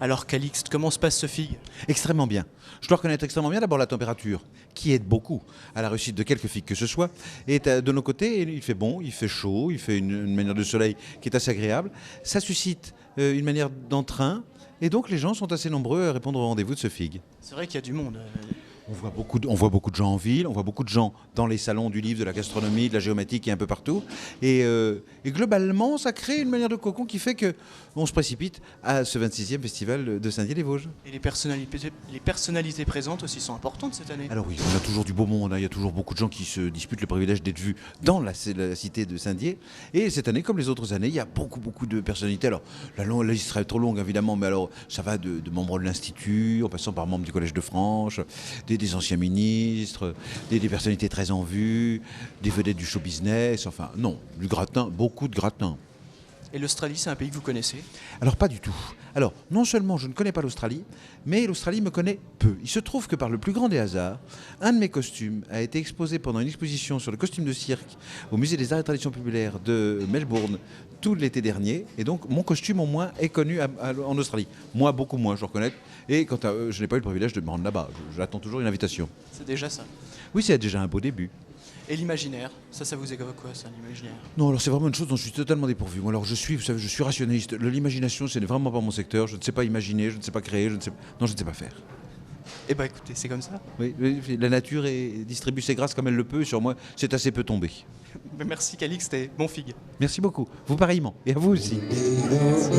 Alors Calixte, comment se passe ce FIG? Extrêmement bien. Je dois reconnaître extrêmement bien d'abord la température, qui aide beaucoup à la réussite de quelque figues que ce soit. Et de nos côtés, il fait bon, il fait chaud, il fait une manière de soleil qui est assez agréable. Ça suscite une manière d'entrain. Et donc les gens sont assez nombreux à répondre au rendez-vous de ce FIG. C'est vrai qu'il y a du monde. On voit beaucoup de gens en ville, on voit beaucoup de gens dans les salons du livre, de la gastronomie, de la géométrie et un peu partout. Et globalement, ça crée une manière de cocon qui fait qu'on se précipite à ce 26e festival de Saint-Dié-les-Vosges. Et les personnalités présentes aussi sont importantes cette année. Alors oui, on a toujours du beau monde, hein. Il y a toujours beaucoup de gens qui se disputent le privilège d'être vus dans la cité de Saint-Dié. Et cette année, comme les autres années, il y a beaucoup de personnalités. Alors la liste serait trop longue évidemment, mais alors ça va de membres de l'Institut, en passant par membres du Collège de France, des anciens ministres, des personnalités très en vue, des vedettes du show business, enfin non, du gratin, beaucoup de gratin. Et l'Australie, c'est un pays que vous connaissez? Alors pas du tout. Alors non seulement je ne connais pas l'Australie, mais l'Australie me connaît peu. Il se trouve que par le plus grand des hasards, un de mes costumes a été exposé pendant une exposition sur le costume de cirque au Musée des Arts et Traditions Populaires de Melbourne tout l'été dernier. Et donc mon costume au moins est connu en Australie. Moi beaucoup moins, je reconnais. Et quant à je n'ai pas eu le privilège de me rendre là-bas. J'attends toujours une invitation. C'est déjà ça. Oui, c'est déjà un beau début. Et l'imaginaire, ça vous évoque quoi, ça, l'imaginaire? Non, alors c'est vraiment une chose dont je suis totalement dépourvu. Moi, alors vous savez, je suis rationaliste. L'imagination, ce n'est vraiment pas mon secteur. Je ne sais pas imaginer, je ne sais pas créer, je ne sais pas faire. Eh ben écoutez, c'est comme ça. Oui, la nature distribue ses grâces comme elle le peut. Et sur moi, c'est assez peu tombé. Merci Calixte et bon FIG. Merci beaucoup. Vous pareillement. Et à vous aussi. Merci.